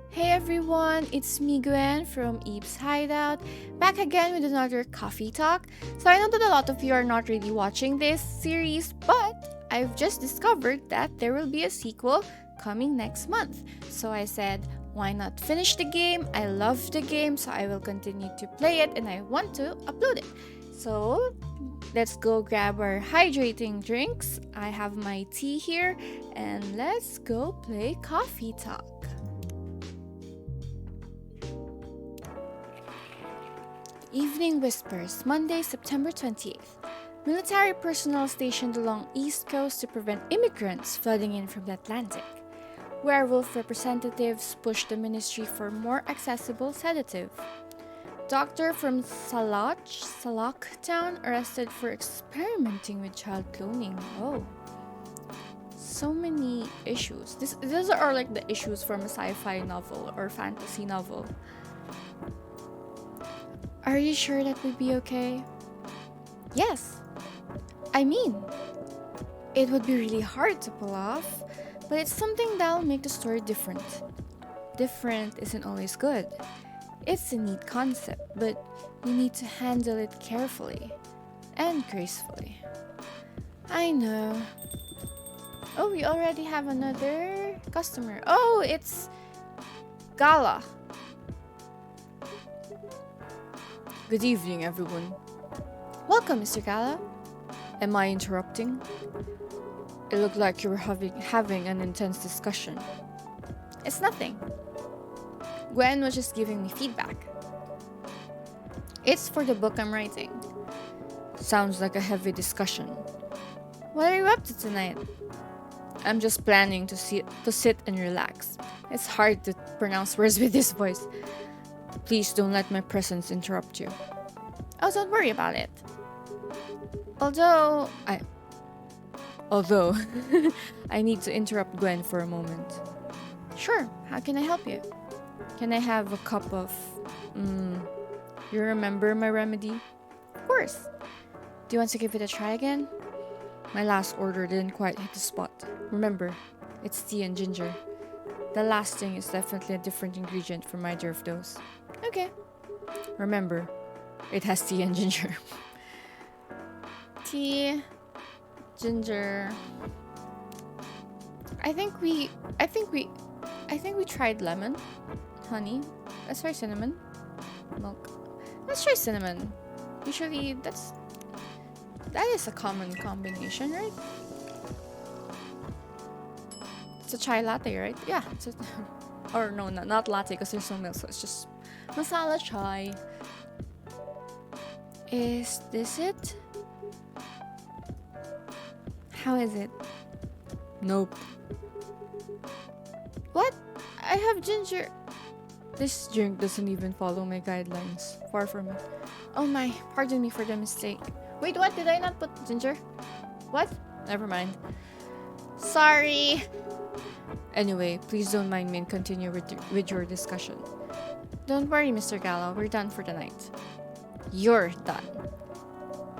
Hey everyone, it's me Gwen from Eve's Hideout, back again with another coffee talk. So I know that a lot of you are not really watching this series, but I've just discovered that there will be a sequel coming next month. So I said, why not finish the game? I love the game, so I will continue to play it and I want to upload it. So let's go grab our hydrating drinks. I have my tea here and let's go play coffee talk. Evening Whispers, Monday, September 28th. Military personnel stationed along East Coast to prevent immigrants flooding in from the Atlantic. Werewolf representatives push the ministry for more accessible sedative. Doctor from Salak town arrested for experimenting with child cloning. Oh, so many issues. These are like the issues from a sci-fi novel or fantasy novel. Are you sure that would be okay? Yes. I mean, it would be really hard to pull off, but it's something that'll make the story different. Different isn't always good. It's a neat concept, but you need to handle it carefully and gracefully. I know. Oh, we already have another customer. Oh, it's Gala. Good evening, everyone. Welcome, Mr. Gala. Am I interrupting? It looked like you were having an intense discussion. It's nothing. Gwen was just giving me feedback. It's for the book I'm writing. Sounds like a heavy discussion. What are you up to tonight? I'm just planning to sit and relax. It's hard to pronounce words with this voice. Please don't let my presence interrupt you. Oh, don't worry about it. Although I need to interrupt Gwen for a moment. Sure, how can I help you? Can I have a cup of you remember my remedy? Of course. Do you want to give it a try again? My last order didn't quite hit the spot. Remember, it's tea and ginger. The last thing is definitely a different ingredient from either of those. Okay. Remember, it has tea and ginger. Tea, ginger. I think we tried lemon, honey. Let's try cinnamon, milk. Let's try cinnamon. Usually that is a common combination, right? It's a chai latte, right? Yeah. Or no, not latte because there's no milk, so it's just masala chai. Is this it? How is it? Nope. What? I have ginger. This drink doesn't even follow my guidelines. Far from it. Oh my, pardon me for the mistake. Wait, what? Did I not put ginger? What? Never mind. Sorry. Anyway, please don't mind me and continue with your discussion. Don't worry, Mr. Gallo. We're done for the night. You're done.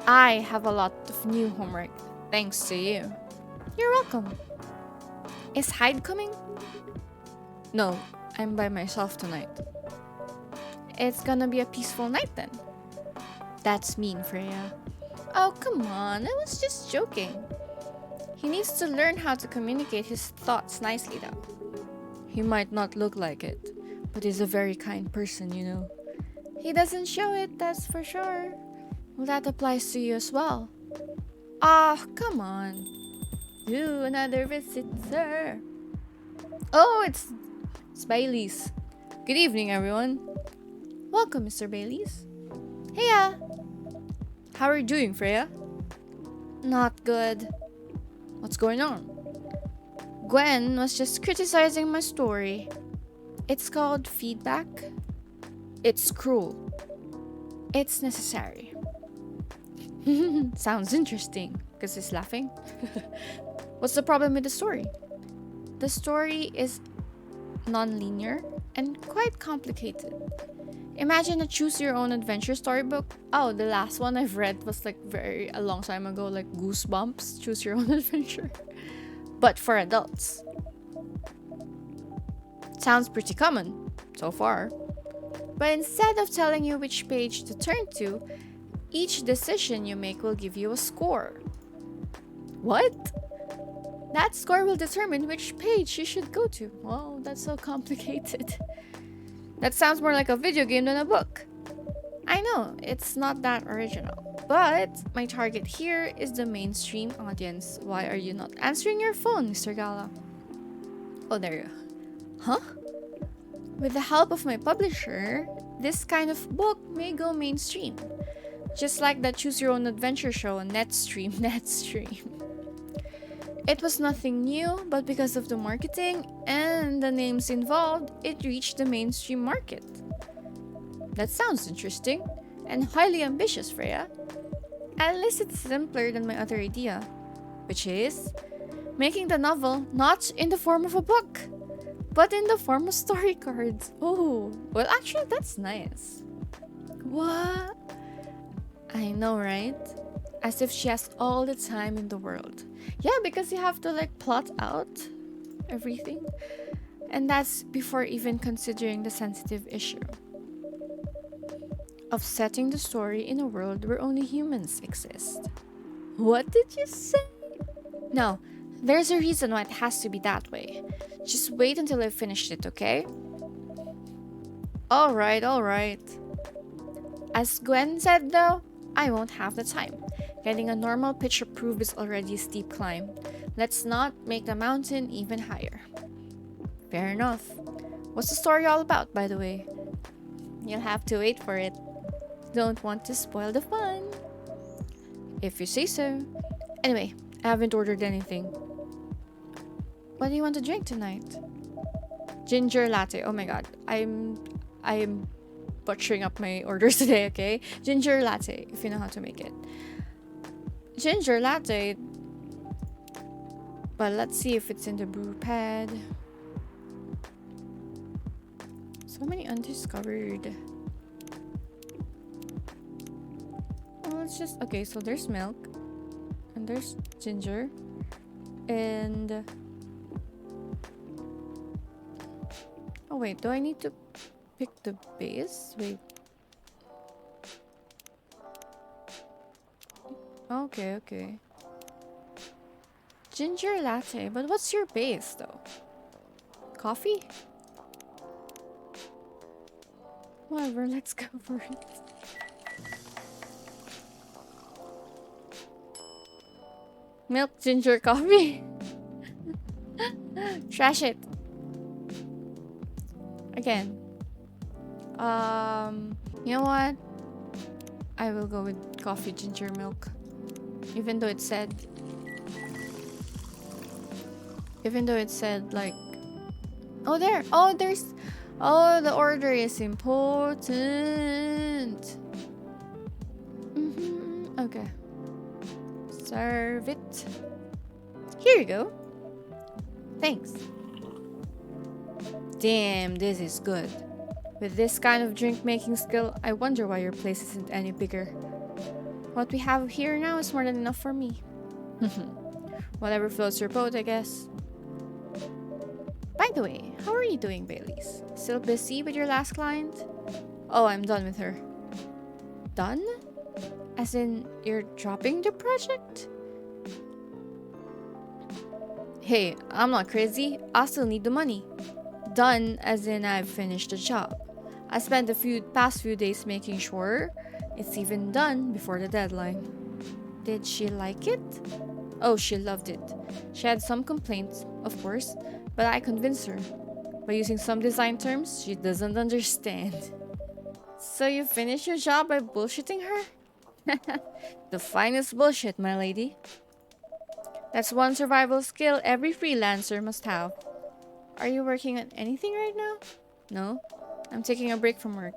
I have a lot of new homework, thanks to you. You're welcome. Is Hyde coming? No, I'm by myself tonight. It's gonna be a peaceful night then. That's mean, Freya. Oh, come on. I was just joking. He needs to learn how to communicate his thoughts nicely, though. He might not look like it, but he's a very kind person, you know. He doesn't show it, that's for sure. Well, that applies to you as well. Ah, come on. You, another visitor. Oh, it's Bailey's. Good evening, everyone. Welcome, Mr. Bailey's. Heya. How are you doing, Freya? Not good. What's going on? Gwen was just criticizing my story. It's called feedback. It's cruel. It's necessary. Sounds interesting. Because he's laughing. What's the problem with the story? The story is non-linear and quite complicated. Imagine a choose-your-own-adventure storybook. Oh, the last one I've read was like a long time ago, like Goosebumps, Choose Your Own Adventure. But for adults. Sounds pretty common, so far. But instead of telling you which page to turn to, each decision you make will give you a score. What? That score will determine which page you should go to. Well, that's so complicated. That sounds more like a video game than a book. I know, it's not that original. But my target here is the mainstream audience. Why are you not answering your phone, Mr. Gala? Oh, there you go. Huh? With the help of my publisher, this kind of book may go mainstream. Just like that Choose Your Own Adventure show on Netstream. It was nothing new, but because of the marketing and the names involved, it reached the mainstream market. That sounds interesting and highly ambitious, Freya. At least it's simpler than my other idea, which is making the novel not in the form of a book, but in the form of story cards. Oh, well, actually, that's nice. What? I know, right? As if she has all the time in the world. Yeah, because you have to like plot out everything. And that's before even considering the sensitive issue of setting the story in a world where only humans exist. What did you say? No, there's a reason why it has to be that way. Just wait until I've finished it, okay? Alright. As Gwen said though, I won't have the time. Getting a normal pitch approved is already a steep climb. Let's not make the mountain even higher. Fair enough. What's the story all about, by the way? You'll have to wait for it. Don't want to spoil the fun. If you say so. Anyway, I haven't ordered anything. What do you want to drink tonight? Ginger latte. Oh my god. I'm butchering up my orders today, okay? Ginger latte, if you know how to make it. Ginger latte. But let's see if it's in the brew pad. So many undiscovered. Well, let's just... Okay, so there's milk. And there's ginger. And... Oh wait, do I need to pick the base? Wait. Okay. Ginger latte, but what's your base though? Coffee? Whatever, let's go for it. Milk, ginger, coffee. Trash it. Again. You know what? I will go with coffee, ginger, milk. Even though it said like, oh there, oh there's, oh the order is important. Okay. Serve it. Here you go. Thanks. Damn, this is good. With this kind of drink making skill, I wonder why your place isn't any bigger. What we have here now is more than enough for me. Whatever floats your boat, I guess. By the way, how are you doing, Baileys? Still busy with your last client? Oh, I'm done with her. Done? As in, you're dropping the project? Hey, I'm not crazy. I still need the money. Done as in I've finished the job. I spent the past few days making sure it's even done before the deadline. Did she like it? Oh, she loved it. She had some complaints, of course, but I convinced her. By using some design terms she doesn't understand. So you finished your job by bullshitting her? The finest bullshit, my lady. That's one survival skill every freelancer must have. Are you working on anything right now? No, I'm taking a break from work.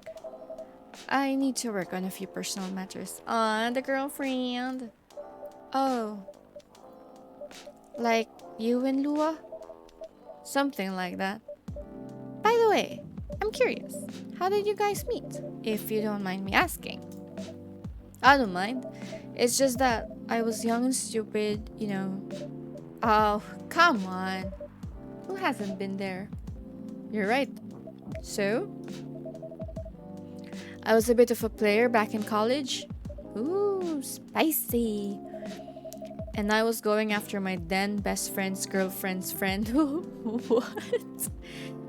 I need to work on a few personal matters. The girlfriend. Oh. Like you and Lua? Something like that. By the way, I'm curious. How did you guys meet? If you don't mind me asking. I don't mind. It's just that I was young and stupid, you know. Oh, come on. Who hasn't been there? you're right. So, I was a bit of a player back in college. Ooh, spicy. And I was going after my then best friend's girlfriend's friend. What?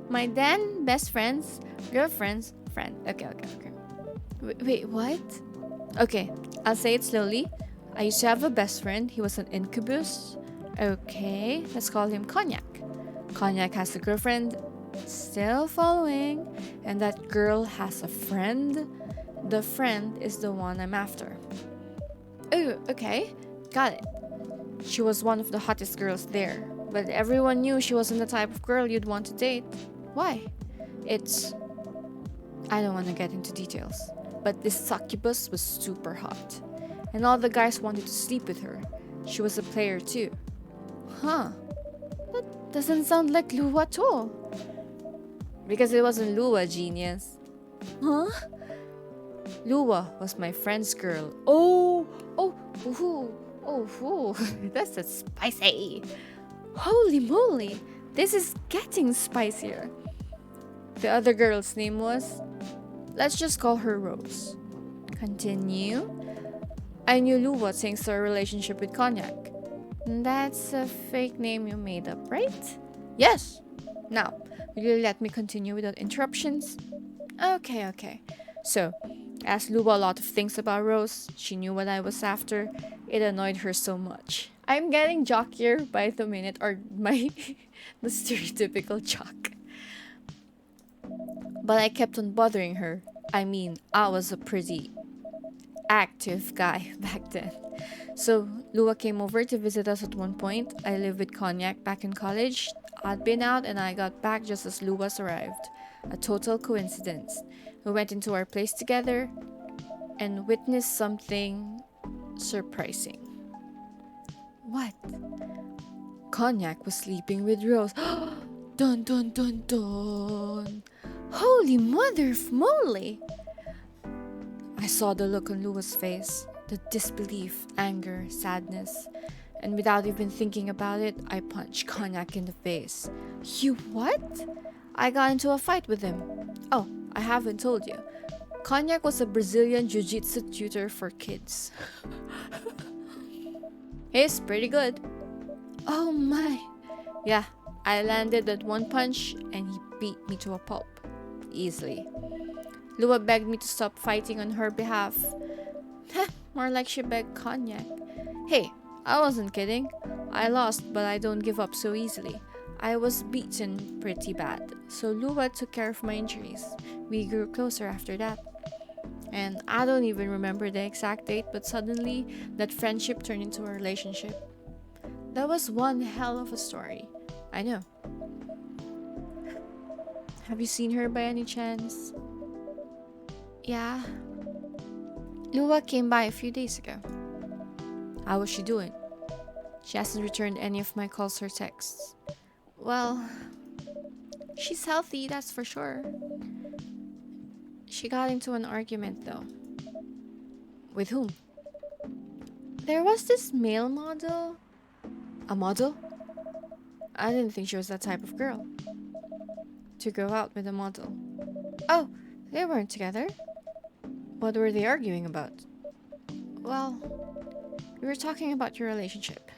My then best friend's girlfriend's friend. Okay. Wait, what? Okay, I'll say it slowly. I used to have a best friend. He was an incubus. Okay, let's call him Cognac. Cognac has a girlfriend, still following, and that girl has a friend. The friend is the one I'm after. Oh, okay, got it. She was one of the hottest girls there, but everyone knew she wasn't the type of girl you'd want to date. Why? I don't want to get into details, but this succubus was super hot, and all the guys wanted to sleep with her. She was a player too. Huh. That doesn't sound like Lua at all. Because it wasn't Lua, genius. Huh? Lua was my friend's girl. That's a spicy. Holy moly, this is getting spicier. The other girl's name was, let's just call her Rose. Continue. I knew Lua thanks to her relationship with Cognac. That's a fake name you made up, right? Yes. Now, will you let me continue without interruptions? Okay. So, I asked Lua a lot of things about Rose. She knew what I was after. It annoyed her so much. I'm getting jockier by the minute, or the stereotypical jock. But I kept on bothering her. I mean, I was a pretty active guy back then. So, Lua came over to visit us at one point. I lived with Cognac back in college. I'd been out and I got back just as Lua's arrived. A total coincidence. We went into our place together and witnessed something surprising. What? Cognac was sleeping with Rose. Dun dun dun dun. Holy mother of moly! I saw the look on Lua's face, the disbelief, anger, sadness, and without even thinking about it, I punched Cognac in the face. You what? I got into a fight with him. Oh, I haven't told you. Cognac was a Brazilian jiu-jitsu tutor for kids. He's pretty good. Oh my. Yeah, I landed that one punch and he beat me to a pulp. Easily. Lua begged me to stop fighting on her behalf. More like she begged Cognac. Hey, I wasn't kidding. I lost, but I don't give up so easily. I was beaten pretty bad, so Lua took care of my injuries. We grew closer after that. And I don't even remember the exact date, but suddenly that friendship turned into a relationship. That was one hell of a story. I know. Have you seen her by any chance? Yeah. Lua came by a few days ago. How was she doing? She hasn't returned any of my calls or texts. Well, she's healthy, that's for sure. She got into an argument though. With whom? There was this male model. A model? I didn't think she was that type of girl. To go out with a model. Oh, they weren't together. What were they arguing about? Well, we were talking about your relationship.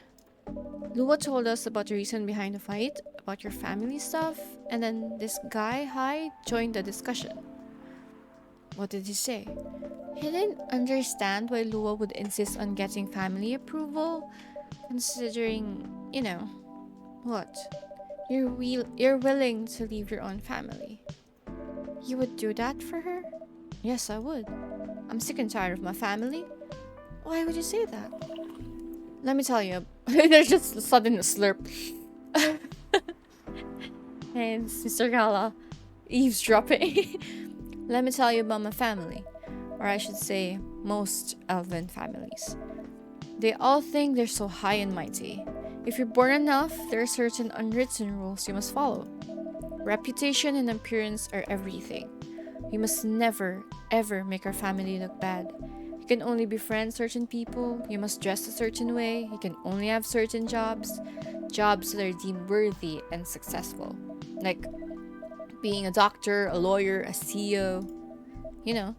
Lua told us about the reason behind the fight, about your family stuff, and then this guy, Hyde, joined the discussion. What did he say? He didn't understand why Lua would insist on getting family approval, considering, what? You're willing to leave your own family. You would do that for her? Yes, I would. I'm sick and tired of my family. Why would you say that? Let me tell you. There's just a sudden slurp. And Sister Gala eavesdropping. Let me tell you about my family. Or I should say, most elven families. They all think they're so high and mighty. If you're born enough, there are certain unwritten rules you must follow. Reputation and appearance are everything. We must never, ever make our family look bad. You can only befriend certain people. You must dress a certain way. You can only have certain jobs. Jobs that are deemed worthy and successful. Like being a doctor, a lawyer, a CEO. You know,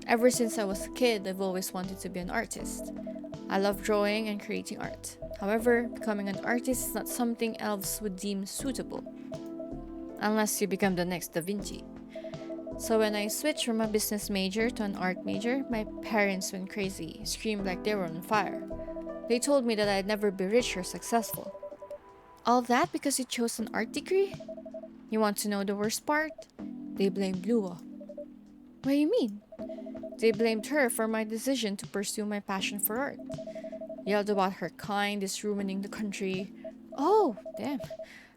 ever since I was a kid, I've always wanted to be an artist. I love drawing and creating art. However, becoming an artist is not something elves would deem suitable, unless you become the next Da Vinci. So when I switched from a business major to an art major, my parents went crazy, screamed like they were on fire. They told me that I'd never be rich or successful. All that because you chose an art degree? You want to know the worst part? They blamed Lua. What do you mean? They blamed her for my decision to pursue my passion for art. Yelled about her kind is ruining the country. Oh, damn.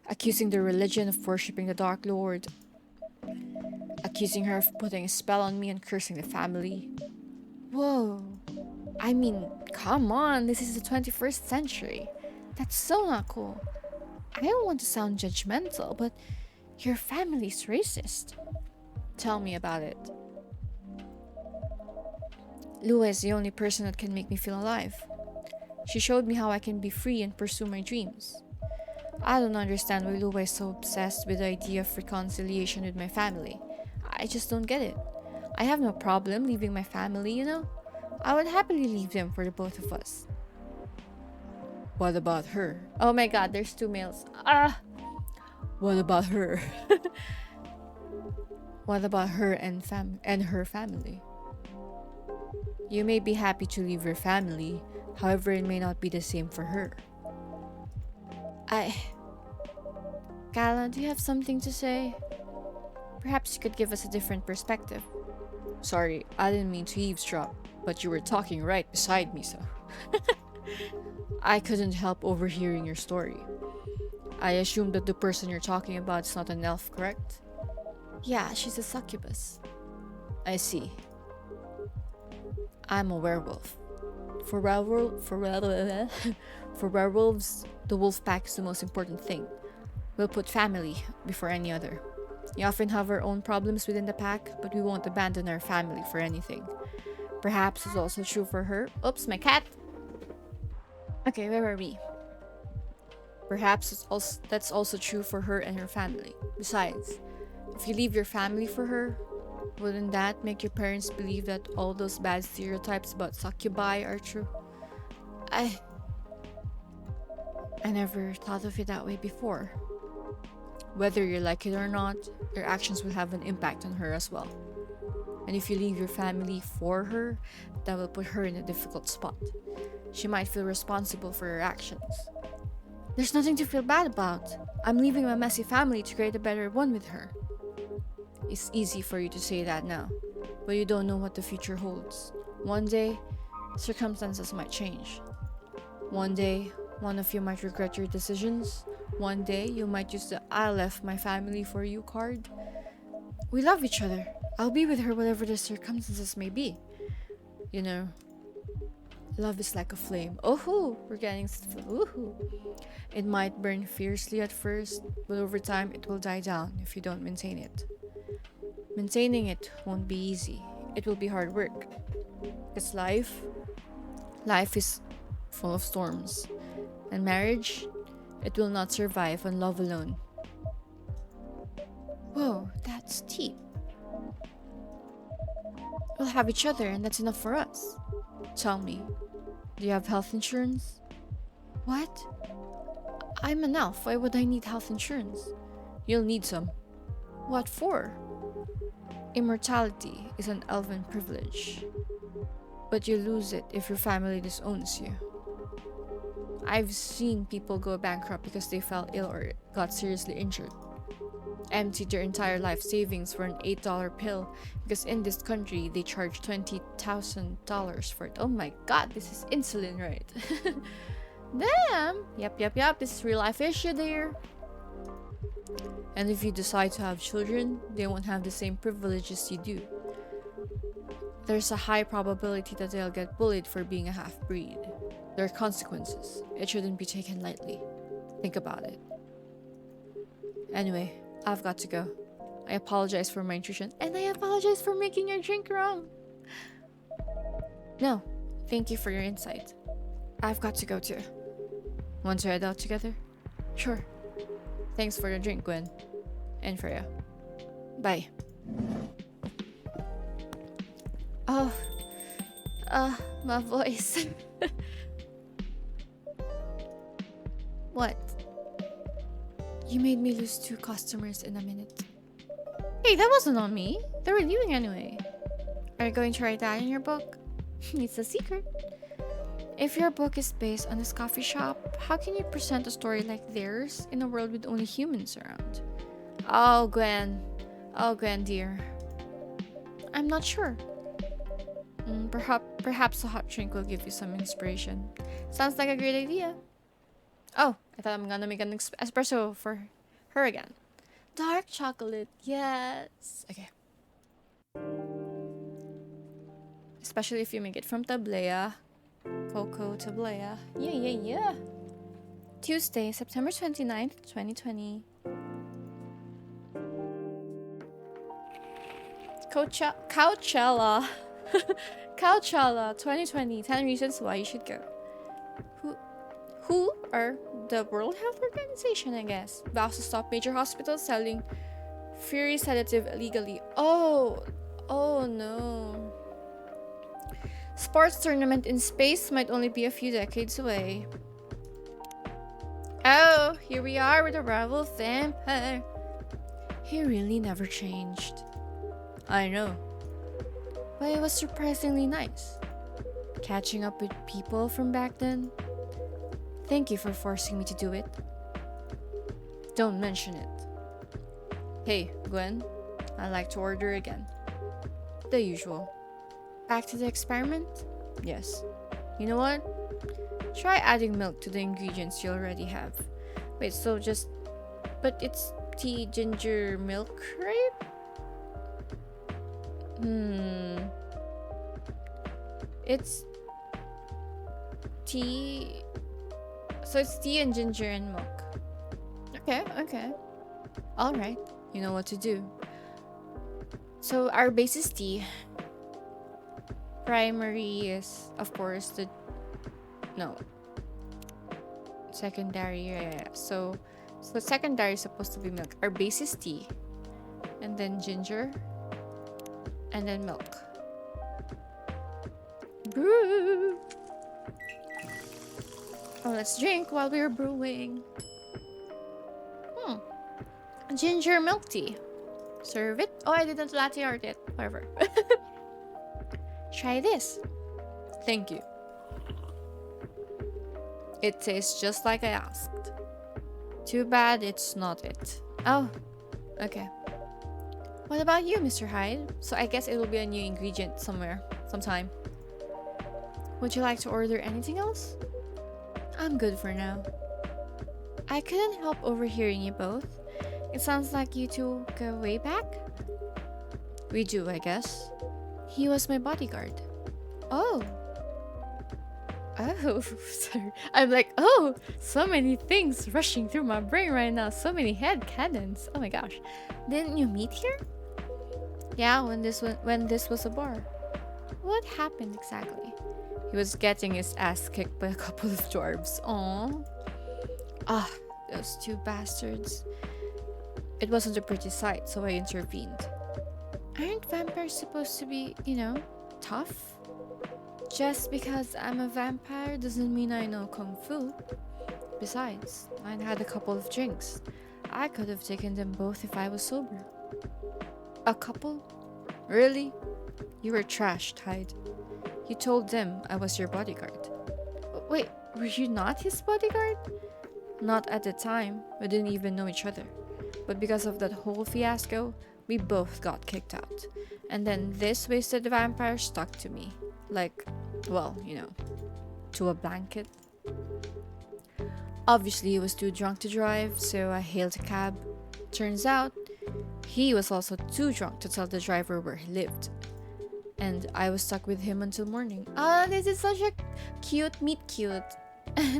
Accusing the religion of worshipping the Dark Lord. Accusing her of putting a spell on me and cursing the family. Whoa. I mean, come on, this is the 21st century. That's so not cool. I don't want to sound judgmental, but your family's racist. Tell me about it. Lua is the only person that can make me feel alive. She showed me how I can be free and pursue my dreams. I don't understand why Lua is so obsessed with the idea of reconciliation with my family. I just don't get it. I have no problem leaving my family, you know? I would happily leave them for the both of us. What about her? Oh my god, there's two males. What about her? What about her and her family? You may be happy to leave your family, however, it may not be the same for her. Gala, do you have something to say? Perhaps you could give us a different perspective. Sorry, I didn't mean to eavesdrop, but you were talking right beside me, so. I couldn't help overhearing your story. I assume that the person you're talking about is not an elf, correct? Yeah, she's a succubus. I see. I'm a werewolf. For werewolves, the wolf pack is the most important thing. We'll put family before any other. We often have our own problems within the pack, but we won't abandon our family for anything. Perhaps it's also true for her. Oops, my cat! Okay, where were we? Perhaps that's also true for her and her family. Besides, if you leave your family for her, wouldn't that make your parents believe that all those bad stereotypes about succubi are true? I never thought of it that way before. Whether you like it or not, your actions will have an impact on her as well. And if you leave your family for her, that will put her in a difficult spot. She might feel responsible for her actions. There's nothing to feel bad about. I'm leaving my messy family to create a better one with her. It's easy for you to say that now, but you don't know what the future holds. One day, circumstances might change. One day, one of you might regret your decisions. One day, you might use the "I left my family for you" card. We love each other. I'll be with her whatever the circumstances may be. You know, love is like a flame. Oh, we're getting woohoo. It might burn fiercely at first, but over time it will die down if you don't maintain it. Maintaining it won't be easy. It will be hard work. Because life is full of storms. And marriage, it will not survive on love alone. Whoa, that's deep. We'll have each other and that's enough for us. Tell me, do you have health insurance? What? I'm an elf. Why would I need health insurance? You'll need some. What for? Immortality is an elven privilege, but you lose it if your family disowns you. I've seen people go bankrupt because they fell ill or got seriously injured. Emptied their entire life savings for an $8 pill because in this country they charge $20,000 for it. Oh my god, this is insulin, right? Damn! Yep, this is real life issue there. And if you decide to have children, they won't have the same privileges you do. There's a high probability that they'll get bullied for being a half-breed. There are consequences. It shouldn't be taken lightly. Think about it. Anyway, I've got to go. I apologize for my intrusion, and I apologize for making your drink wrong. No, thank you for your insight. I've got to go too. Want to head out together? Sure. Thanks for the drink, Gwen. and Freya. Bye. Oh, my voice. What? You made me lose 2 customers in a minute. Hey, that wasn't on me. They were leaving anyway. Are you going to write that in your book? It's a secret. If your book is based on this coffee shop, how can you present a story like theirs in a world with only humans around? Oh, Gwen. Oh, Gwen, dear. I'm not sure. Perhaps a hot drink will give you some inspiration. Sounds like a great idea. Oh, I thought I'm gonna make an espresso for her again. Dark chocolate, yes. Okay. Especially if you make it from tablea. Cocoa tablea. Yeah. Tuesday, September 29th, 2020. Coachella. Coachella 2020. 10 reasons why you should go. Who are the World Health Organization, I guess, vows to stop major hospitals selling Fury sedative illegally. Oh no. Sports tournament in space might only be a few decades away. Oh, here we are with a rival vampire. He really never changed. I know. But it was surprisingly nice. Catching up with people from back then. Thank you for forcing me to do it. Don't mention it. Hey, Gwen. I'd like to order again. The usual. Back to the experiment? Yes. You know what? Try adding milk to the ingredients you already have. Wait, so just... But it's tea, ginger, milk, right? It's tea... So it's tea and ginger and milk. Okay. Alright. You know what to do. So our base is tea. Primary is, of course, the... No. Secondary, yeah. So secondary is supposed to be milk. Our base is tea. And then ginger. And then milk. Brew! Oh, let's drink while we're brewing. Ginger milk tea. Serve it. Oh, I didn't latte art it. Whatever. Try this. Thank you. It tastes just like I asked. Too bad it's not it. Oh, okay. What about you, Mr. Hyde? So I guess it will be a new ingredient somewhere, sometime. Would you like to order anything else? I'm good for now. I couldn't help overhearing you both. It sounds like you two go way back. We do, I guess. He was my bodyguard. Oh, sorry. I'm like, oh, so many things rushing through my brain right now. So many head cannons. Oh my gosh. Didn't you meet here? Yeah, when this was a bar. What happened exactly? He was getting his ass kicked by a couple of dwarves. Aww. Ah, those 2 bastards. It wasn't a pretty sight, so I intervened. Aren't vampires supposed to be, tough? Just because I'm a vampire doesn't mean I know kung fu. Besides, I'd had a couple of drinks. I could have taken them both if I was sober. A couple? Really? You were trashed, Hyde. You told them I was your bodyguard. Wait, were you not his bodyguard? Not at the time. We didn't even know each other. But because of that whole fiasco, we both got kicked out. And then this wasted vampire stuck to me. Like, well, to a blanket. Obviously, he was too drunk to drive, so I hailed a cab. Turns out, he was also too drunk to tell the driver where he lived. And I was stuck with him until morning. This is such a cute meet cute.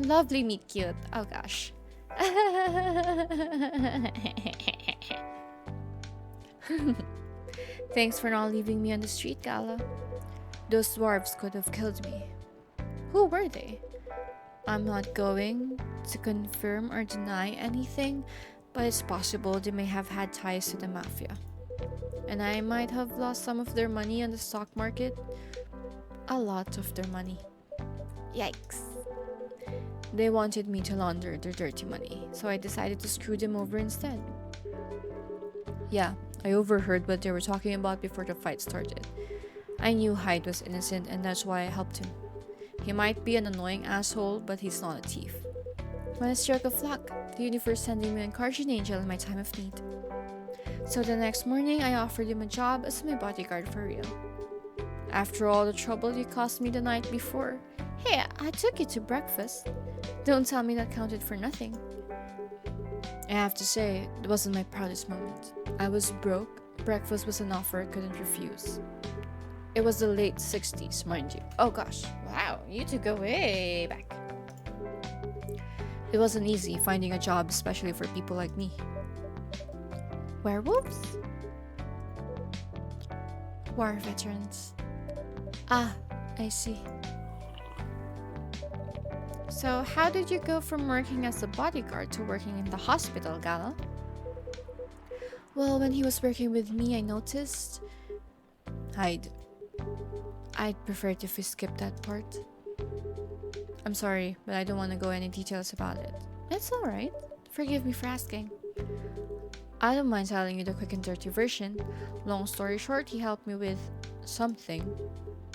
Lovely meet cute. Oh gosh. Thanks for not leaving me on the street, Gala. Those dwarves could have killed me. Who were they? I'm not going to confirm or deny anything, but it's possible they may have had ties to the mafia. And I might have lost some of their money on the stock market. A lot of their money. Yikes. They wanted me to launder their dirty money, so I decided to screw them over instead. Yeah, I overheard what they were talking about before the fight started. I knew Hyde was innocent, and that's why I helped him. He might be an annoying asshole, but he's not a thief. What a stroke of luck, the universe sending me a guardian angel in my time of need. So the next morning, I offered him a job as my bodyguard for real. After all the trouble you caused me the night before, hey, I took you to breakfast. Don't tell me that counted for nothing. I have to say, it wasn't my proudest moment. I was broke. Breakfast was an offer I couldn't refuse. It was the late 60s, mind you. Oh gosh, wow, you two go way back. It wasn't easy finding a job, especially for people like me. Werewolves? War veterans. Ah, I see. So how did you go from working as a bodyguard to working in the hospital, Gala? Well, when he was working with me, I noticed... I'd prefer if we skip that part. I'm sorry, but I don't want to go any details about it. It's alright. Forgive me for asking. I don't mind telling you the quick and dirty version. Long story short, he helped me with something.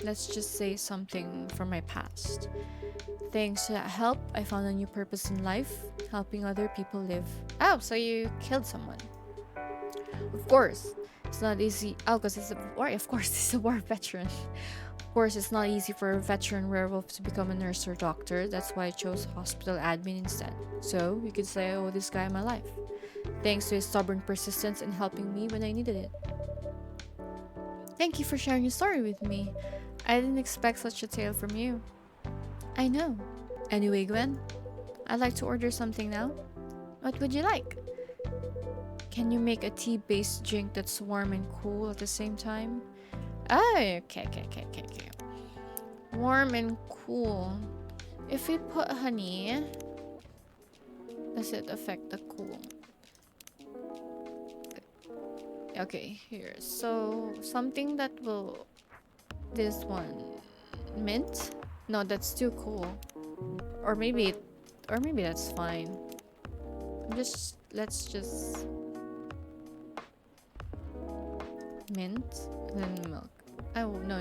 Let's just say something from my past. Thanks to that help, I found a new purpose in life, helping other people live. Oh, so you killed someone. Of course. It's not easy. Oh, because it's a war. Of course, it's a war veteran. Of course, it's not easy for a veteran werewolf to become a nurse or doctor. That's why I chose hospital admin instead. So, you could say I owe this guy my life. Thanks to his stubborn persistence in helping me when I needed it. Thank you for sharing your story with me. I didn't expect such a tale from you. I know. Anyway, Gwen, I'd like to order something now. What would you like? Can you make a tea-based drink that's warm and cool at the same time? Oh, okay. Warm and cool. If we put honey, does it affect the cool? Okay, here. So, something that will... This one. Mint? No, that's too cool. Or maybe that's fine. Let's just... Mint, then milk. Oh, no.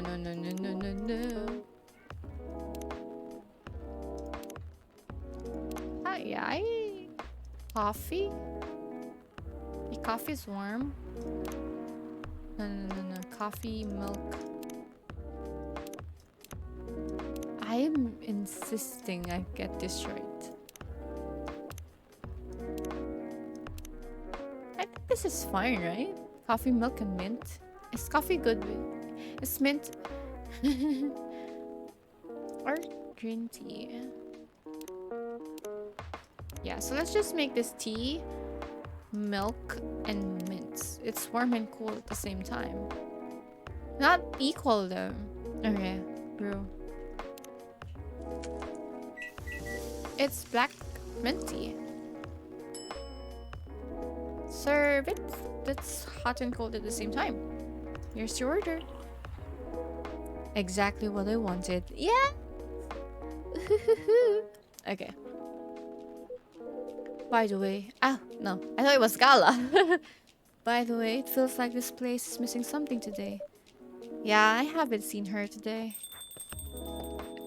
Ay. Coffee? The coffee's warm. No. Coffee, milk. I'm insisting I get this right. I think this is fine, right? Coffee, milk, and mint. Is coffee good with... Is mint... or green tea? Yeah, so let's just make this tea, milk, and mint. It's warm and cool at the same time. Not equal though. Okay, brew. It's black mint tea. Serve it. That's hot and cold at the same time. Here's your order. Exactly what I wanted. Yeah. Okay. By the way, no, I thought it was Gala. By the way, it feels like this place is missing something today. Yeah, I haven't seen her today.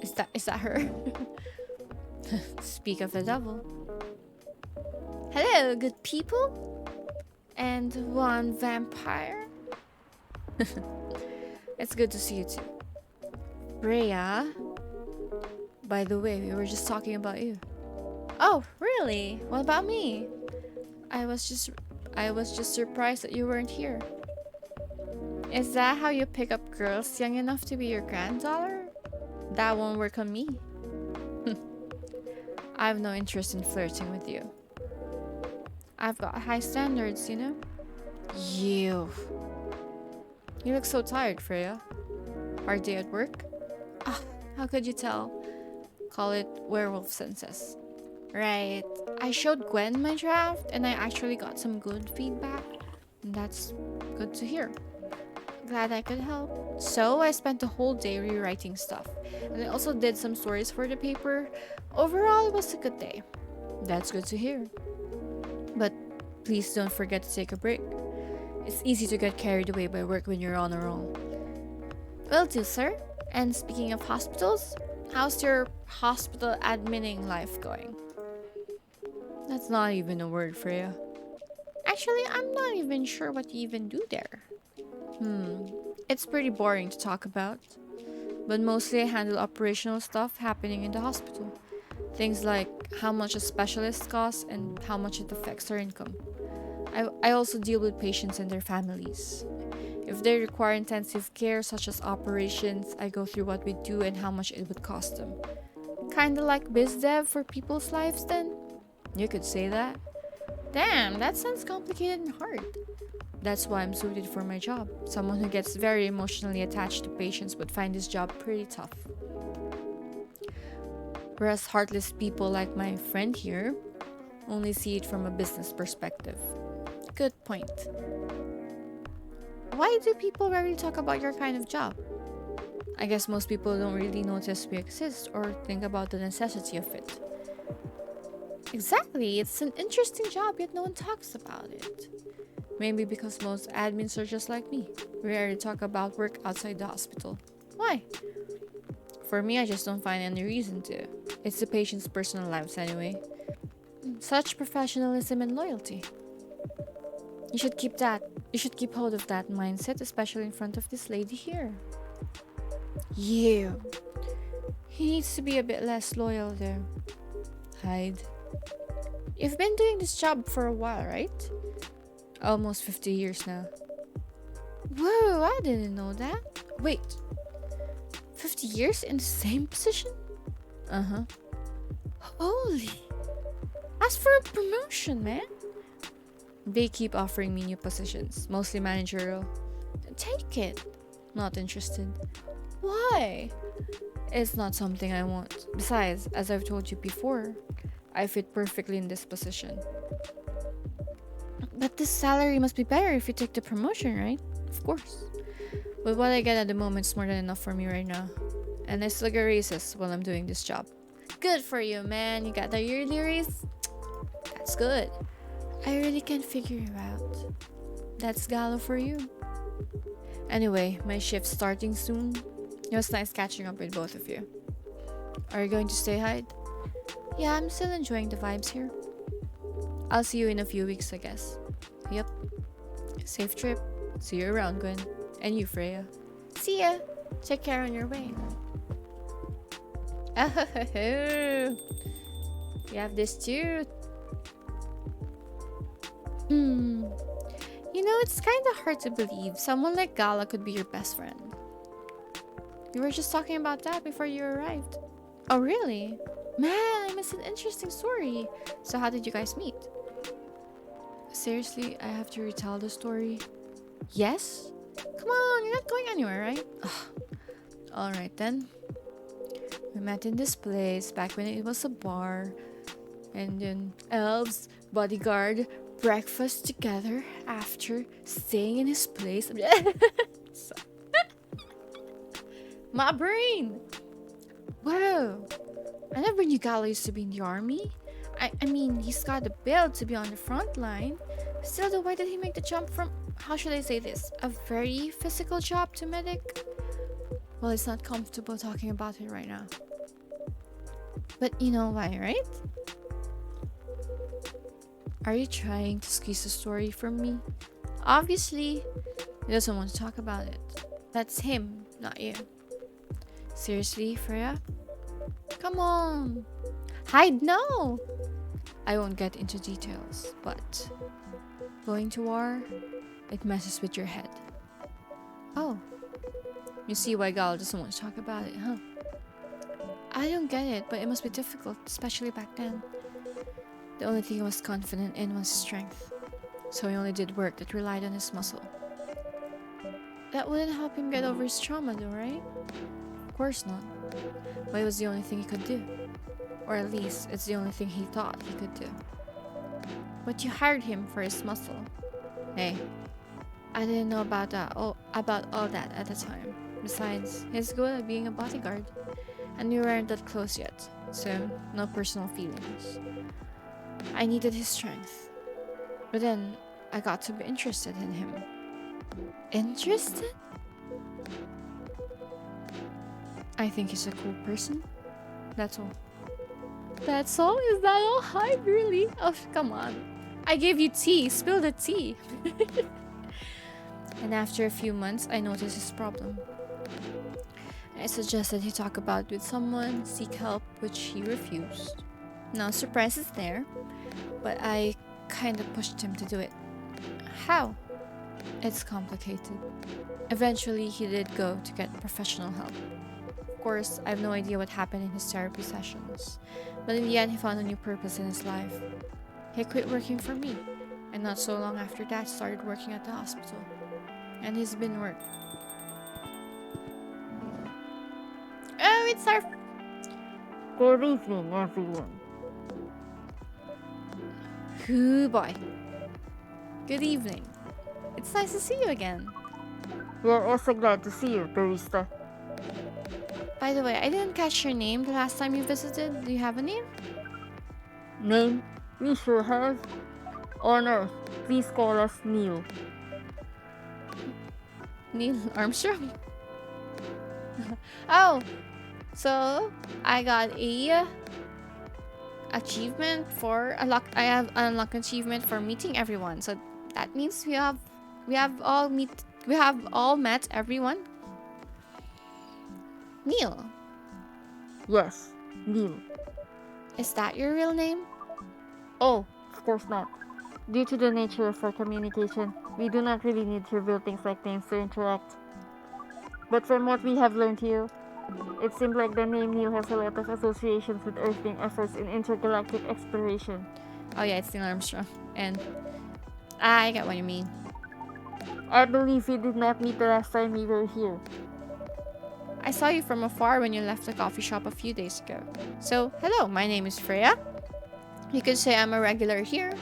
Is that her? Speak of the devil. Hello, good people. And one vampire. It's good to see you too. Rhea. By the way, we were just talking about you. Oh, really? What about me? I was just surprised that you weren't here. Is that how you pick up girls young enough to be your granddaughter? That won't work on me. I have no interest in flirting with you. I've got high standards, you know? You look so tired, Freya. Hard day at work? Ah, how could you tell? Call it werewolf senses. Right. I showed Gwen my draft and I actually got some good feedback. And that's good to hear. Glad I could help. So I spent the whole day rewriting stuff. And I also did some stories for the paper. Overall, it was a good day. That's good to hear. But please don't forget to take a break. It's easy to get carried away by work when you're on a roll. Will do, sir. And speaking of hospitals, how's your hospital adminning life going? That's not even a word, Freya. Actually, I'm not even sure what you even do there. It's pretty boring to talk about. But mostly I handle operational stuff happening in the hospital. Things like how much a specialist costs and how much it affects their income. I also deal with patients and their families. If they require intensive care, such as operations, I go through what we do and how much it would cost them. Kinda like biz dev for people's lives, then? You could say that. Damn, that sounds complicated and hard. That's why I'm suited for my job. Someone who gets very emotionally attached to patients would find this job pretty tough. Whereas heartless people like my friend here only see it from a business perspective. Good point. Why do people rarely talk about your kind of job? I guess most people don't really notice we exist or think about the necessity of it. Exactly, it's an interesting job, yet no one talks about it. Maybe because most admins are just like me. We rarely talk about work outside the hospital. Why? For me, I just don't find any reason to. It's the patient's personal lives anyway. Such professionalism and loyalty. You should keep that. You should keep hold of that mindset, especially in front of this lady here. You. He needs to be a bit less loyal there. Hide. You've been doing this job for a while, right? Almost 50 years now. Whoa, I didn't know that. Wait. 50 years in the same position? Uh-huh. Holy. Ask for a promotion, man. They keep offering me new positions, mostly managerial. Take it. Not interested. Why? It's not something I want. Besides, as I've told you before, I fit perfectly in this position. But the salary must be better if you take the promotion, right? Of course. But what I get at the moment is more than enough for me right now. And I still get raises while I'm doing this job. Good for you, man. You got the yearly raise? That's good. I really can't figure you out. That's Gallo for you. Anyway, my shift's starting soon. It was nice catching up with both of you. Are you going to stay, Hyde? Yeah, I'm still enjoying the vibes here. I'll see you in a few weeks, I guess. Yep. Safe trip. See you around, Gwen. And you, Freya. See ya. Take care on your way. Oh, you have this too. You know, it's kind of hard to believe someone like Gala could be your best friend. We were just talking about that before you arrived. Oh, really? Man, I missed an interesting story. So how did you guys meet? Seriously, I have to retell the story? Yes? Come on, you're not going anywhere, right? Alright then. We met in this place back when it was a bar. And then elves, bodyguard, breakfast together after staying in his place. My brain! Whoa! I never knew Gala used to be in the army. I mean, he's got the build to be on the front line. Still, though, why did he make the jump from, how should I say this, a very physical job to medic? Well, it's not comfortable talking about it right now. But you know why, right? Are you trying to squeeze a story from me? Obviously, he doesn't want to talk about it. That's him, not you. Seriously, Freya? Come on. Hide, no! I won't get into details, but going to war, it messes with your head. Oh. You see why Gal doesn't want to talk about it, huh? I don't get it, but it must be difficult, especially back then. The only thing he was confident in was strength, so he only did work that relied on his muscle. That wouldn't help him get over his trauma though, right? Of course not, but it was the only thing he could do. Or at least it's the only thing he thought he could do. But you hired him for his muscle. Hey, I didn't know about all that at the time. Besides, he's good at being a bodyguard. And we weren't that close yet, so no personal feelings. I needed his strength. But then I got to be interested in him. Interested? I think he's a cool person. That's all. That's all? Is that all? Hi, really? Oh, come on. I gave you tea. Spill the tea. And after a few months, I noticed his problem. I suggested he talk about it with someone, seek help, which he refused. No surprises there, but I kind of pushed him to do it. How? It's complicated. Eventually, he did go to get professional help. Of course, I have no idea what happened in his therapy sessions, but in the end, he found a new purpose in his life. He quit working for me, and not so long after that, started working at the hospital. And he's been work. Oh, it's our... Good evening, everyone. Hoo boy. Good evening. It's nice to see you again. We are also glad to see you, barista. By the way, I didn't catch your name the last time you visited. Do you have a name? Name? We sure have. On Earth, please call us Neil. Neil Armstrong? Oh, so I got a achievement for I have an unlock achievement for meeting everyone. So that means we have all met everyone. Neil. Yes, Neil. Is that your real name? Oh, of course not. Due to the nature of our communication, we do not really need to reveal things like names to interact. But from what we have learned here, it seems like the name Neil has a lot of associations with Earthling efforts in intergalactic exploration. Oh yeah, it's Neil Armstrong. And I get what you mean. I believe we did not meet the last time we were here. I saw you from afar when you left the coffee shop a few days ago. So, hello, my name is Freya. You could say I'm a regular here.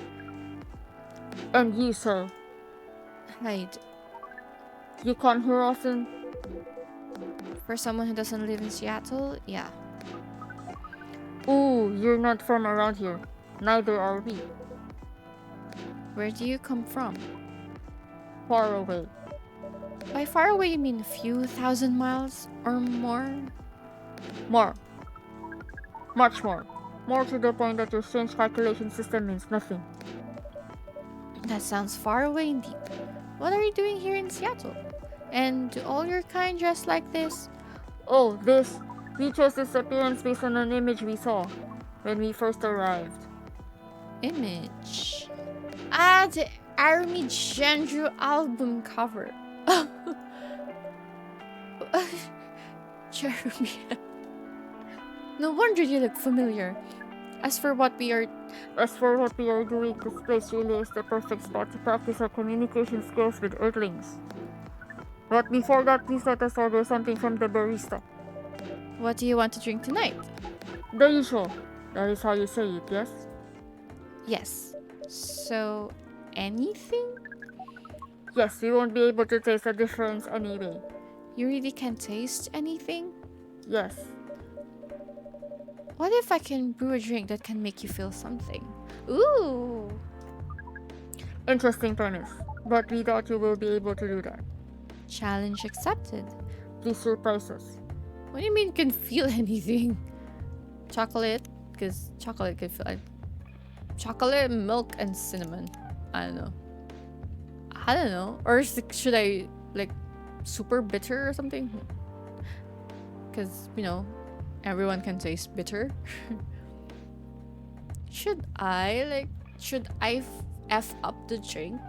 And you, sir? Right. You come here often? For someone who doesn't live in Seattle, yeah. Ooh, you're not from around here. Neither are we. Where do you come from? Far away. By far away, you mean a few thousand miles or more? More. Much more. More to the point that your strange calculation system means nothing. That sounds far away indeed. What are you doing here in Seattle? And do all your kind dress like this? Oh, this. We chose this appearance based on an image we saw when we first arrived. Image? Ah, the Army Gendru album cover. Jeremy. No wonder you look familiar. As for what we are doing, this place really is the perfect spot to practice our communication skills with Earthlings. But before that, please let us order something from the barista. What do you want to drink tonight? The usual. That is how you say it, yes? Yes. So, anything? Yes, we won't be able to taste the difference anyway. You really can't taste anything? Yes. What if I can brew a drink that can make you feel something? Ooh! Interesting premise, but we doubt you will be able to do that. Challenge accepted. Please surprise us. What do you mean can feel anything? Chocolate? Because chocolate can feel... chocolate, milk, and cinnamon. I don't know. Or should I, like, super bitter or something? Because, everyone can taste bitter. Should I F up the drink?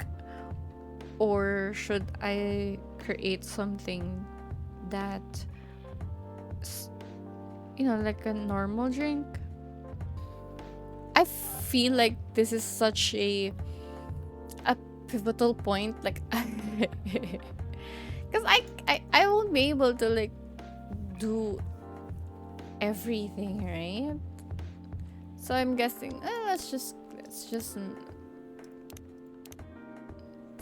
Or should I create something that, like a normal drink? I feel like this is such a pivotal point, like, because I won't be able to, like, do everything, right? So I'm guessing, let's just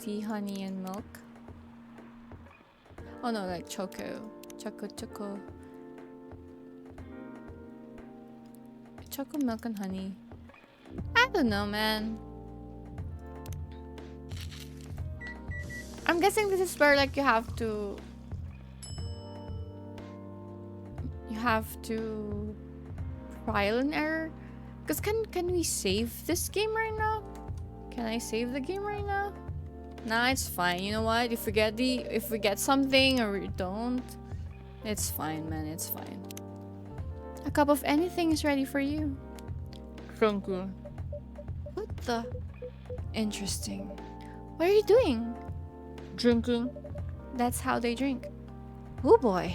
tea, honey, and milk. Oh no, like choco, milk and honey. I don't know, man. I'm guessing this is where like you have to trial and error. Cause can we save this game right now? Can I save the game right now? Nah, it's fine. You know what? If we get something or we don't, it's fine, man. It's fine. A cup of anything is ready for you. Thank you. What the? Interesting. What are you doing? Drinking. That's how they drink. Oh boy,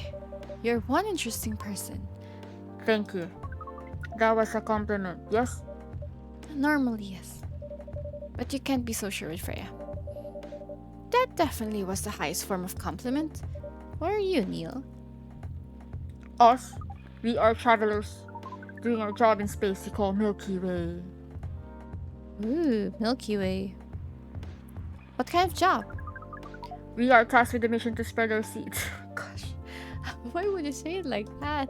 you're one interesting person. Thank you. That was a compliment, yes? Normally, yes. But you can't be so sure with Freya. That definitely was the highest form of compliment. What are you, Neil? Us? We are travelers. Doing our job in space we call Milky Way. Ooh, Milky Way. What kind of job? We are tasked with the mission to spread our seeds. Gosh, why would you say it like that?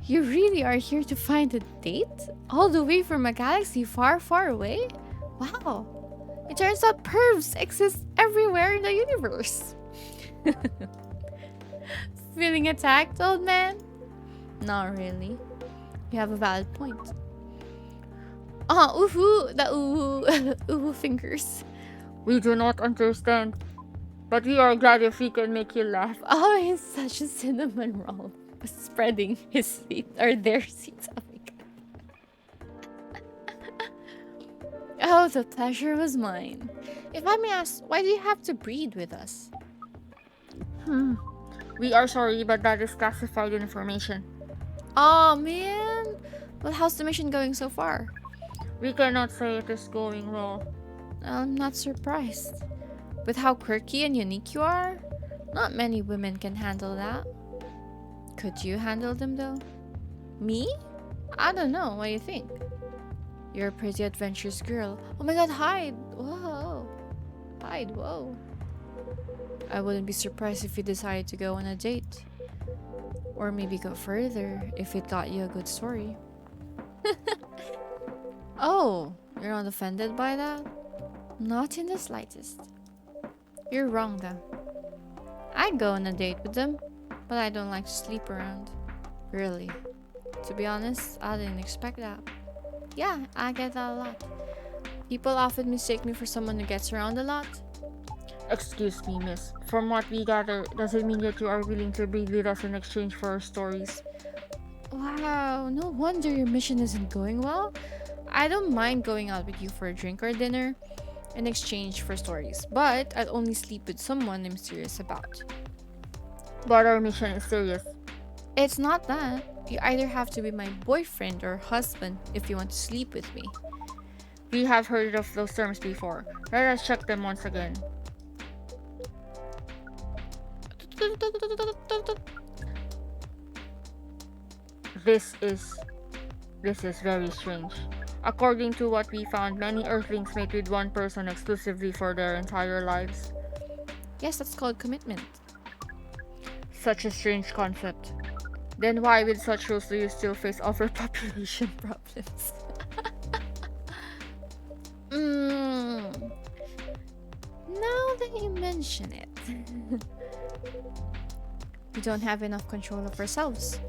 You really are here to find a date? All the way from a galaxy far, far away? Wow. It turns out pervs exist everywhere in the universe. Feeling attacked, old man? Not really. You have a valid point. Oohoo! The oohoo fingers. We do not understand. But we are glad if we can make you laugh. Oh, he's such a cinnamon roll. Spreading his seat or their seats. Oh my god. Oh, the pleasure was mine. If I may ask, why do you have to breed with us? We are sorry, but that is classified information. Oh man. Well, how's the mission going so far? We cannot say it is going well. I'm not surprised. With how quirky and unique you are, not many women can handle that. Could you handle them though? Me? I don't know. What do you think? You're a pretty adventurous girl. Oh my god, hide! Whoa. Hide, whoa. I wouldn't be surprised if you decided to go on a date. Or maybe go further if it got you a good story. Oh, you're not offended by that? Not in the slightest. You're wrong though. I'd go on a date with them, but I don't like to sleep around. Really. To be honest, I didn't expect that. Yeah, I get that a lot. People often mistake me for someone who gets around a lot. Excuse me, miss. From what we gather, does it mean that you are willing to breed with us in exchange for our stories? Wow, no wonder your mission isn't going well. I don't mind going out with you for a drink or dinner in exchange for stories, but I'll only sleep with someone I'm serious about. But our mission is serious. It's not that. You either have to be my boyfriend or husband if you want to sleep with me. We have heard of those terms before. Let us check them once again. This is very strange. According to what we found, many Earthlings mate with one person exclusively for their entire lives. Yes, that's called commitment. Such a strange concept. Then why with such rules do you still face overpopulation problems? Now that you mention it. We don't have enough control of ourselves.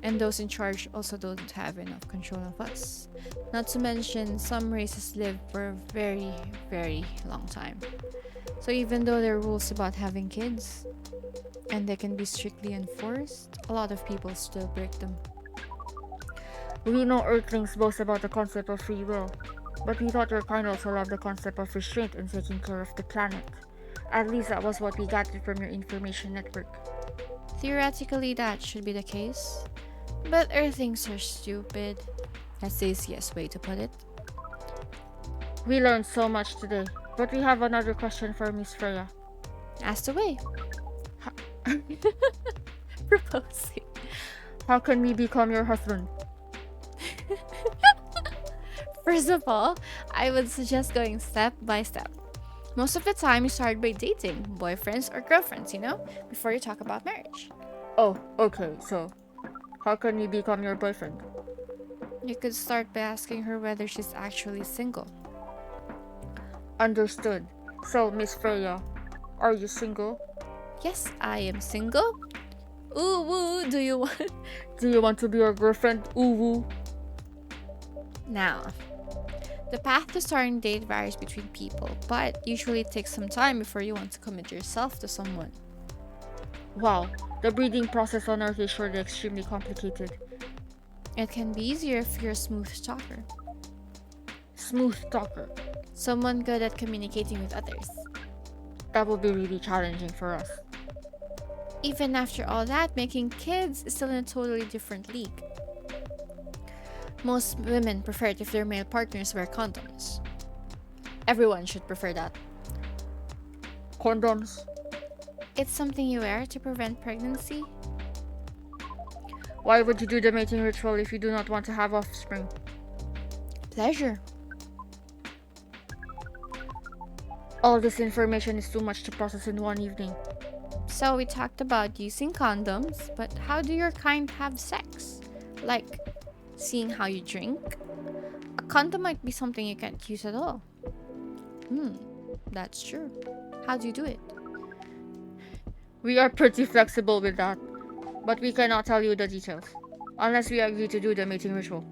And those in charge also don't have enough control of us. Not to mention, some races live for a very, very long time. So even though there are rules about having kids, and they can be strictly enforced, a lot of people still break them. We know Earthlings boast about the concept of free will, but we thought your kind also loved the concept of restraint and taking care of the planet. At least that was what we gathered from your information network. Theoretically, that should be the case. But Earthlings are stupid. That's the easiest way to put it. We learned so much today, but we have another question for Miss Freya. Ask away. Proposing. How can we become your husband? First of all, I would suggest going step by step. Most of the time, you start by dating, boyfriends or girlfriends, before you talk about marriage. Oh, okay, so how can we become your boyfriend? You could start by asking her whether she's actually single. Understood. So, Miss Freya, are you single? Yes, I am single. Ooh, woo, do you want? Do you want to be your girlfriend? Ooh woo. Now, the path to starting a date varies between people, but usually it takes some time before you want to commit yourself to someone. Wow, the breeding process on Earth is surely extremely complicated. It can be easier if you're a smooth talker, Smooth talker. someone good at communicating with others. That will be really challenging for us. Even after all that, making kids is still in a totally different league. Most women prefer it if their male partners wear condoms. Everyone should prefer that. Condoms? It's something you wear to prevent pregnancy. Why would you do the mating ritual if you do not want to have offspring? Pleasure. All this information is too much to process in one evening. So we talked about using condoms, but how do your kind have sex? Like, seeing how you drink? A condom might be something you can't use at all. That's true. How do you do it? We are pretty flexible with that, but we cannot tell you the details, unless we agree to do the mating ritual.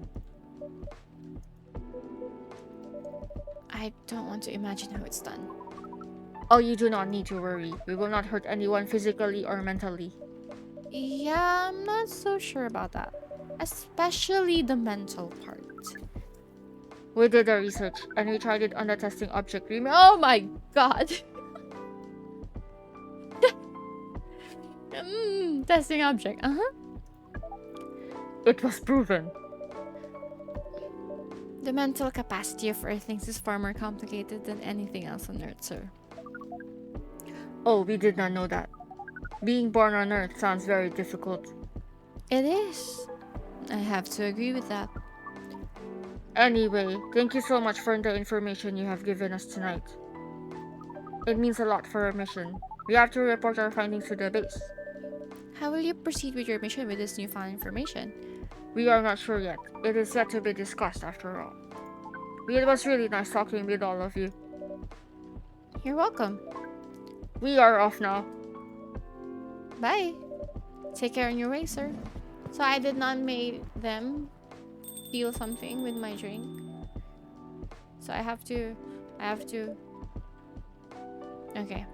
I don't want to imagine how it's done. Oh, you do not need to worry. We will not hurt anyone physically or mentally. Yeah, I'm not so sure about that. Especially the mental part. We did the research, and we tried it on the testing object. Oh my god! Testing object, It was proven. The mental capacity of Earthlings is far more complicated than anything else on Earth, sir. Oh, we did not know that. Being born on Earth sounds very difficult. It is. I have to agree with that. Anyway, thank you so much for the information you have given us tonight. It means a lot for our mission. We have to report our findings to the base. How will you proceed with your mission with this newfound information? We are not sure yet. It is yet to be discussed after all. It was really nice talking with all of you. You're welcome. We are off now. Bye. Take care on your way, sir. So I did not make them feel something with my drink. So I have to okay.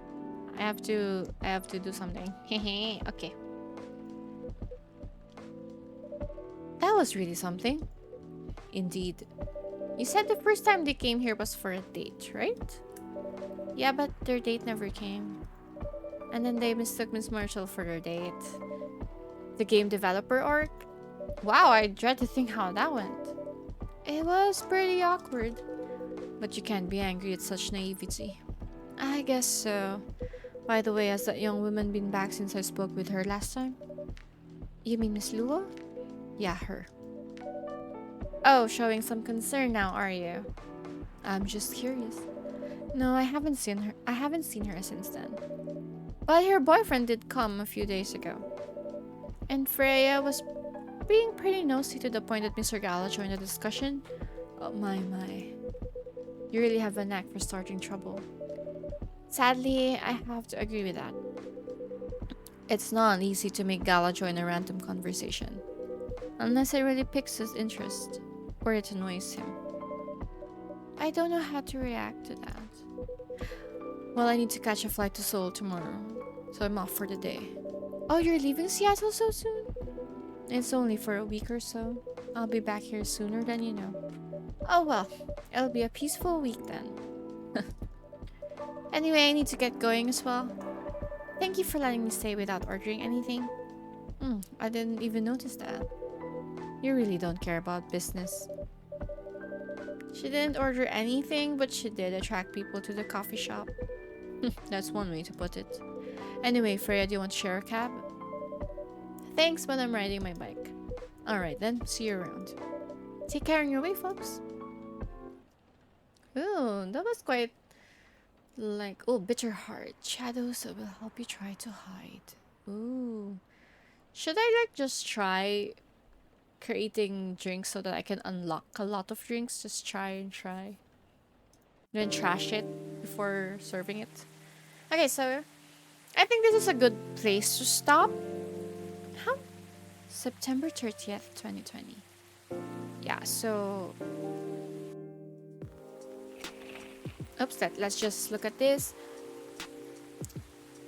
I have to do something. Okay. That was really something. Indeed. You said the first time they came here was for a date, right? Yeah, but their date never came. And then they mistook Miss Marshall for their date. The game developer orc? Wow, I dread to think how that went. It was pretty awkward. But you can't be angry at such naivety. I guess so. By the way, has that young woman been back since I spoke with her last time? You mean Miss Lua? Yeah, her. Oh, showing some concern now, are you? I'm just curious. No, I haven't seen her since then. But her boyfriend did come a few days ago. And Freya was being pretty nosy to the point that Mr. Gala joined the discussion. Oh my. You really have a knack for starting trouble. Sadly, I have to agree with that. It's not easy to make Gala join a random conversation. Unless it really piques his interest. Or it annoys him. I don't know how to react to that. Well, I need to catch a flight to Seoul tomorrow. So I'm off for the day. Oh, you're leaving Seattle so soon? It's only for a week or so. I'll be back here sooner than you know. Oh well, it'll be a peaceful week then. Anyway, I need to get going as well. Thank you for letting me stay without ordering anything. I didn't even notice that. You really don't care about business. She didn't order anything, but she did attract people to the coffee shop. That's one way to put it. Anyway, Freya, do you want to share a cab? Thanks, but I'm riding my bike. Alright then, see you around. Take care on your way, folks. Ooh, that was quite like, oh, bitter heart. Shadows that will help you try to hide. Ooh. Should I like just try creating drinks so that I can unlock a lot of drinks? Just try and try. Then trash it before serving it. Okay, so I think this is a good place to stop. How? September 30th, 2020. Yeah, so oops, let's just look at this.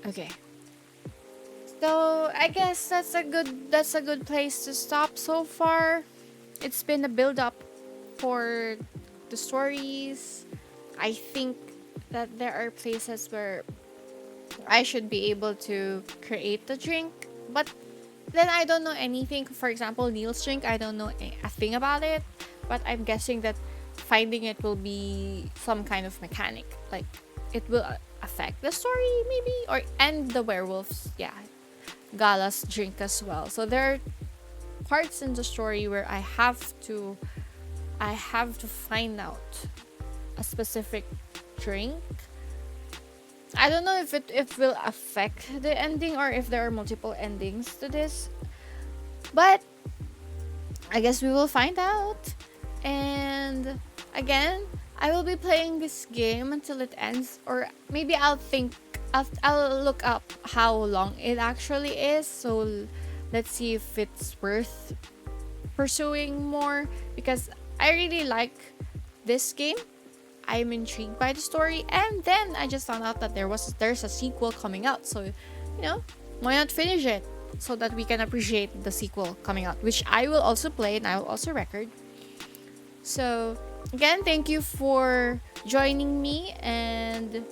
Okay. So I guess that's a good place to stop so far. It's been a build up for the stories. I think that there are places where I should be able to create the drink, but then I don't know anything. For example, Neil's drink, I don't know a thing about it, but I'm guessing that finding it will be some kind of mechanic. Like it will affect the story maybe, or and the werewolves. Yeah, Gala's drink as well. So there are parts in the story where I have to find out a specific drink. I don't know if will affect the ending or if there are multiple endings to this. But I guess we will find out. And again, I will be playing this game until it ends, or maybe I'll look up how long it actually is. So let's see if it's worth pursuing more, because I really like this game. I'm intrigued by the story, and then I just found out that there's a sequel coming out. So, why not finish it so that we can appreciate the sequel coming out, which I will also play and I will also record. So, again, thank you for joining me and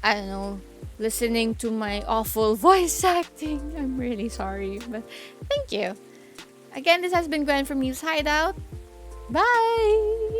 I don't know, listening to my awful voice acting. I'm really sorry, but thank you. Again, this has been Gwen from News Hideout. Bye!